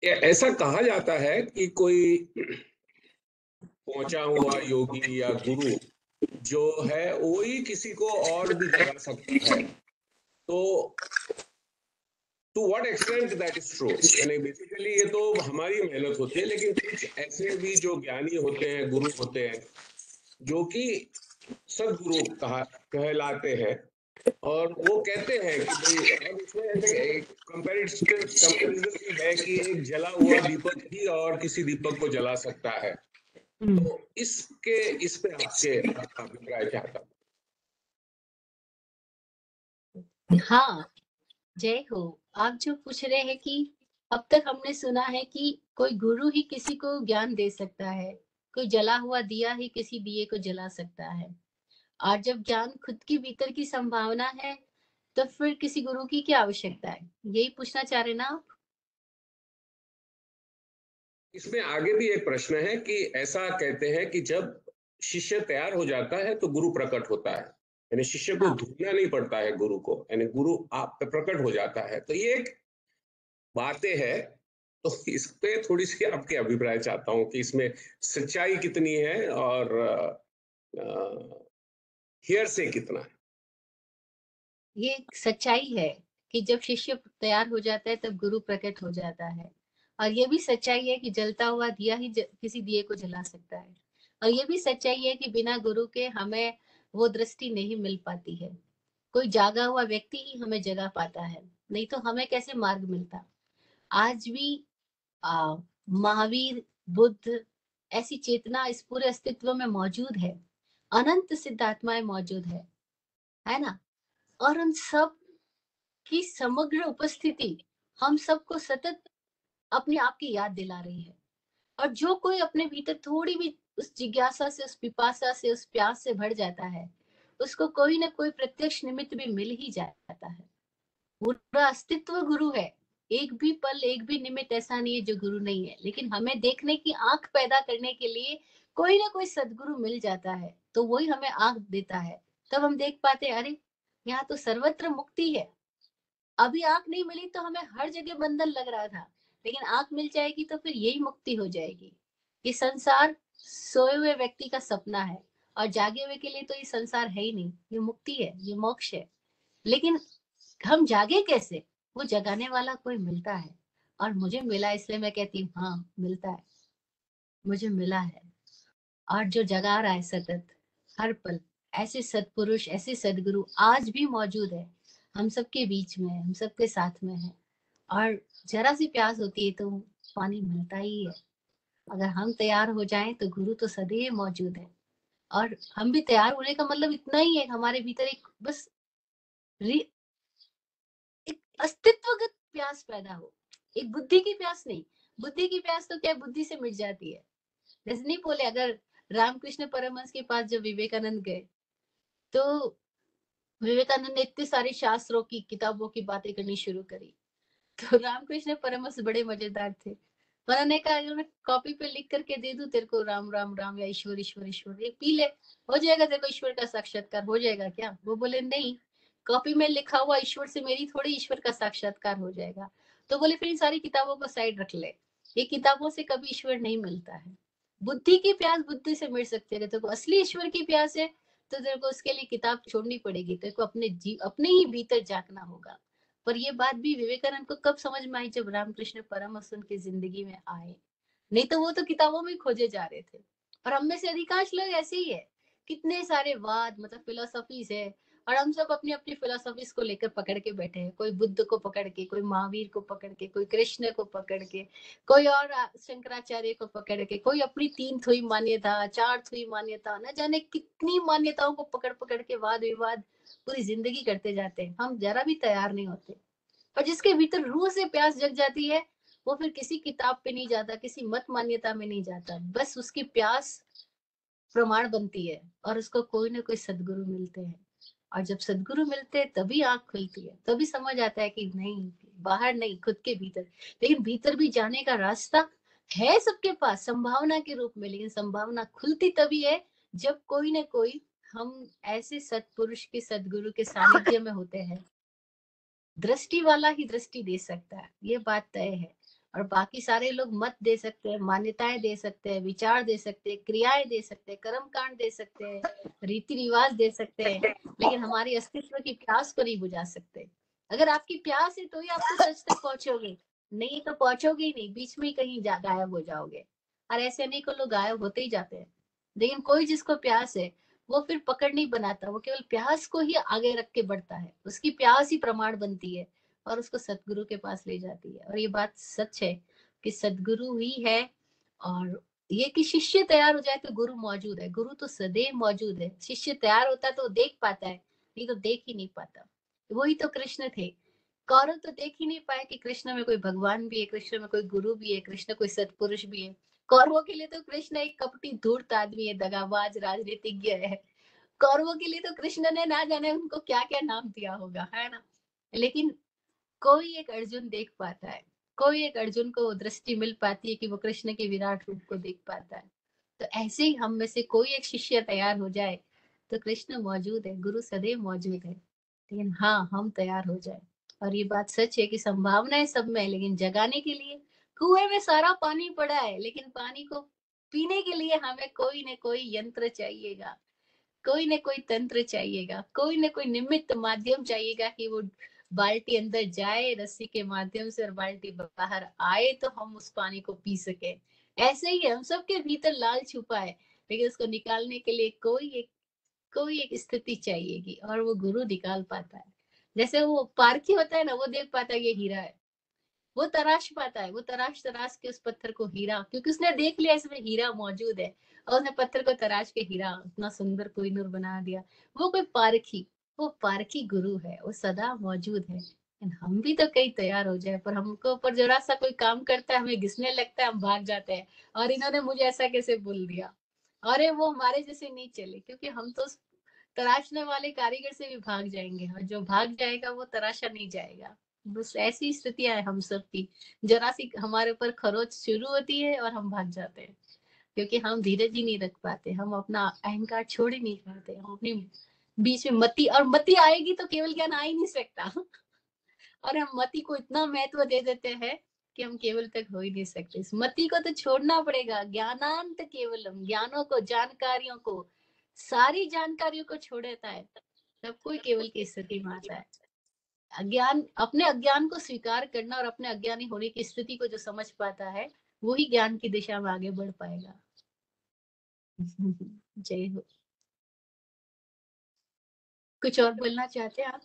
ऐसा कहा जाता है कि कोई पहुंचा हुआ योगी या गुरु जो है वो ही किसी को और भी जगा सकता है। तो to what extent that is true, यानी बेसिकली ये तो हमारी मेहनत होती है, लेकिन कुछ ऐसे भी जो ज्ञानी होते हैं, गुरु होते हैं, जो कि सदगुरु कहा कहलाते हैं, और वो कहते हैं कि भाई, और इसमें ऐसे एक कंपैरिजन भी है कि एक जला हुआ दीपक ही और किसी दीपक को जला सकता है। तो इस पे आपका अभिप्राय क्या था? हाँ, जय हो। आप जो पूछ रहे हैं कि अब तक हमने सुना है कि कोई गुरु ही किसी को ज्ञान दे सकता है, कोई जला हुआ दिया ही किसी दिए को जला सकता है। और जब ज्ञान खुद की भीतर की संभावना है, तो फिर किसी गुरु की क्या आवश्यकता है? यही पूछना चाह रहे ना आप? इसमें आगे भी एक प्रश्न है कि ऐसा कहते हैं कि जब शिष्य तैयार हो जाता है तो गुरु प्रकट होता है, यानी शिष्य को हाँ, ढूंढना नहीं पड़ता है गुरु को, यानी गुरु आप पे प्रकट हो जाता है। तो ये एक बातें हैं। तो इस पे थोड़ी सी आपके अभिप्राय चाहता हूँ कि इसमें सच्चाई कितनी है और हियर से कितना है। ये एक सच्चाई है कि जब शिष्य तैयार हो जाता है तब गुरु प्रकट हो जाता है। और ये भी सच्चाई है कि जलता हुआ दिया ही किसी दिए को जला सकता है। और ये भी सच्चाई है कि बिना गुरु के हमें वो दृष्टि नहीं मिल पाती है। कोई जागा हुआ व्यक्ति ही हमें जगा पाता है, नहीं तो हमें कैसे मार्ग मिलता। आज भी महावीर, बुद्ध, ऐसी चेतना इस पूरे अस्तित्व में मौजूद है। अनंत सिद्धात्माएं मौजूद है ना। और उन सब की समग्र उपस्थिति हम सबको सतत अपने आप की याद दिला रही है। और जो कोई अपने भीतर थोड़ी भी उस जिज्ञासा से, उस पिपासा से, उस प्यास से भर जाता है, उसको कोई ना कोई प्रत्यक्ष निमित्त भी मिल ही जाता है। पूरा अस्तित्व गुरु है। एक भी पल, एक भी निमित्त ऐसा नहीं है जो गुरु नहीं है, लेकिन हमें देखने की आंख पैदा करने के लिए कोई ना कोई सदगुरु मिल जाता है, तो वही हमें आंख देता है। तब हम देख पाते, अरे यहाँ तो सर्वत्र मुक्ति है। अभी आंख नहीं मिली तो हमें हर जगह बंधन लग रहा था, लेकिन आंख मिल जाएगी तो फिर यही मुक्ति हो जाएगी। ये संसार सोए हुए व्यक्ति का सपना है, और जागे हुए के लिए तो ये संसार है ही नहीं। ये मुक्ति है, ये मोक्ष है। लेकिन हम जागे कैसे? वो जगाने वाला कोई मिलता है। और मुझे मिला, इसलिए मैं कहती हूँ हाँ, मिलता है, मुझे मिला है। और जो जगा रहा है सतत, हर पल, ऐसे सत्पुरुष, ऐसे सदगुरु आज भी मौजूद है। हम सबके बीच में है, हम सबके साथ में है। और जरा सी प्यास होती है तो पानी मिलता ही है। अगर हम तैयार हो जाएं तो गुरु तो सदैव मौजूद है। और हम भी तैयार होने का मतलब इतना ही है, हमारे भीतर एक बस एक अस्तित्वगत प्यास पैदा हो। एक बुद्धि की प्यास नहीं। बुद्धि की प्यास तो क्या, बुद्धि से मिट जाती है। जैसे नहीं बोले, अगर रामकृष्ण परमहंस के पास जब विवेकानंद गए, तो विवेकानंद ने इतने सारे शास्त्रों की किताबों की बातें करनी शुरू करी। तो रामकृष्ण परमहंस बड़े मजेदार थे। उन्होंने कहा, अगर मैं कॉपी पे लिख करके दे दूं तेरे को, राम राम राम या ईश्वर ईश्वर ईश्वर, ये पी ले, हो जाएगा तेरे को ईश्वर का साक्षात्कार, हो जाएगा क्या? वो बोले नहीं, कॉपी में लिखा हुआ ईश्वर से मेरी थोड़ी ईश्वर का साक्षात्कार हो जाएगा। तो बोले फिर इन सारी किताबों को साइड रख ले, ये किताबों से कभी ईश्वर नहीं मिलता है। बुद्धि की प्यास बुद्धि से मिट सकती है, तेरे को असली ईश्वर की प्यास है तो तेरे को उसके लिए किताब छोड़नी पड़ेगी, तेरे को अपने ही भीतर झांकना होगा। पर ये बात भी विवेकानंद को कब समझ में आई? जब रामकृष्ण परमहंस उनकी जिंदगी में आए। नहीं तो वो तो किताबों में खोजे जा रहे थे। और हम में से अधिकांश लोग ऐसे ही है। कितने सारे वाद, मतलब फिलोसफीज है, और हम सब अपनी अपनी फिलोसफीज को लेकर पकड़ के बैठे हैं। कोई बुद्ध को पकड़ के, कोई महावीर को पकड़ के, कोई कृष्ण को पकड़ के, कोई और शंकराचार्य को पकड़ के, कोई अपनी 3 थुई मान्यता, 4 थुई मान्यता, न जाने कितनी मान्यताओं को पकड़ पकड़ के वाद विवाद पूरी जिंदगी करते जाते हैं। हम जरा भी तैयार नहीं होते। और जिसके भीतर रूह से प्यास जग जाती है, वो फिर किसी किताब पे नहीं जाता, किसी मत मान्यता में नहीं जाता, बस उसकी प्यास प्रमाण बनती है। और उसको कोई ना कोई सदगुरु मिलते हैं। और जब सदगुरु मिलते हैं तभी आंख खुलती है, तभी समझ आता है कि नहीं, बाहर नहीं, खुद के भीतर। लेकिन भीतर भी जाने का रास्ता है सबके पास संभावना के रूप में, लेकिन संभावना खुलती तभी है जब कोई ना कोई हम ऐसे सत्पुरुष के, सदगुरु के सानिध्य में होते हैं। दृष्टि वाला ही दृष्टि दे सकता है, ये बात तय है। और बाकी सारे लोग मत दे सकते हैं, मान्यताएं दे सकते हैं, विचार दे सकते हैं, क्रियाएं दे सकते हैं, कर्म कांड दे सकते हैं, रीति रिवाज दे सकते हैं, लेकिन हमारी अस्तित्व की प्यास को नहीं बुझा सकते। अगर आपकी प्यास है तो ही आप तो सच तक पहुंचोगे, नहीं तो पहुंचोगे ही नहीं, बीच में ही कहीं गायब हो जाओगे। और ऐसे अनेकों लोग गायब होते ही जाते हैं। लेकिन कोई जिसको प्यास है वो फिर पकड़ नहीं बनाता, वो केवल प्यास को ही आगे रख के बढ़ता है, उसकी प्यास ही प्रमाण बनती है और उसको सतगुरु के पास ले जाती है। और ये बात सच है कि सतगुरु ही है। और ये कि शिष्य तैयार हो जाए तो गुरु मौजूद है, गुरु तो सदैव मौजूद है। शिष्य तैयार होता है तो देख पाता है, नहीं तो देख ही नहीं पाता। वही तो कृष्ण थे। कौरव तो देख ही नहीं पाए कि कृष्ण में कोई भगवान भी है, कृष्ण में कोई गुरु भी है, कृष्ण कोई सत्पुरुष भी है। कौरवों के लिए तो कृष्ण एक कपटी धूर्त आदमी है, दगाबाज राजनीतिज्ञ है। कौरवों के लिए तो कृष्ण ने ना जाने उनको क्या क्या नाम दिया होगा, है ना। लेकिन कोई एक अर्जुन देख पाता है, कोई एक अर्जुन को दृष्टि मिल पाती है कि वो कृष्ण के विराट रूप को देख पाता है। तो ऐसे ही हम में से कोई एक शिष्य तैयार हो जाए तो कृष्ण मौजूद है, गुरु सदैव मौजूद है। लेकिन हाँ, हम तैयार हो जाए। और ये बात सच है कि संभावना है सब में, लेकिन जगाने के लिए कुएं में सारा पानी पड़ा है, लेकिन पानी को पीने के लिए हमें कोई न कोई यंत्र चाहिएगा, कोई न कोई तंत्र चाहिएगा, कोई न कोई निमित्त माध्यम चाहिएगा कि वो बाल्टी अंदर जाए रस्सी के माध्यम से और बाल्टी बाहर आए तो हम उस पानी को पी सके। ऐसे ही हम सबके भीतर लाल छुपा है, लेकिन उसको निकालने के लिए कोई एक स्थिति चाहिएगी और वो गुरु निकाल पाता है। जैसे वो पारखी होता है ना, वो देख पाता है ये हीरा है, वो तराश पाता है, वो तराश तराश के उस पत्थर को हीरा, क्योंकि उसने देख लिया इसमें हीरा मौजूद है और उसने पत्थर को तराश के हीरा इतना सुंदर कोहिनूर बना दिया। वो कोई पारखी, वो पारखी गुरु है, वो सदा मौजूद है। हम भी तो कहीं तैयार हो जाए, पर हमको ऊपर जरा सा कोई काम करता है, हमें घिसने लगता है, हम भाग जाते हैं और इन्होंने मुझे ऐसा कैसे बोल दिया। अरे वो हमारे जैसे नहीं चले, क्योंकि हम तो तराशने वाले कारीगर से भी भाग जाएंगे और जो भाग जाएगा वो तराशा नहीं जाएगा। बस ऐसी स्थितियां है हम सब की। जरा सी हमारे ऊपर खरोच शुरू होती है और हम भाग जाते हैं, क्योंकि हम धीरज ही नहीं रख पाते, हम अपना अहंकार छोड़ ही नहीं पाते, हम अपनी बीच में मति, और मति आएगी तो केवल ज्ञान आ ही नहीं सकता। और हम मति को इतना महत्व दे देते हैं कि हम केवल तक हो ही नहीं सकते। इस मति को तो छोड़ना पड़ेगा। ज्ञानांत केवलम, ज्ञानों को, जानकारियों को, सारी जानकारियों को छोड़ देता है, तब कोई केवल की स्थिति में आता है। अज्ञान, अपने अज्ञान को स्वीकार करना और अपने अज्ञानी होने की स्थिति को जो समझ पाता है, वही ज्ञान की दिशा में आगे बढ़ पाएगा। जय हो। कुछ और बोलना चाहते हैं आप?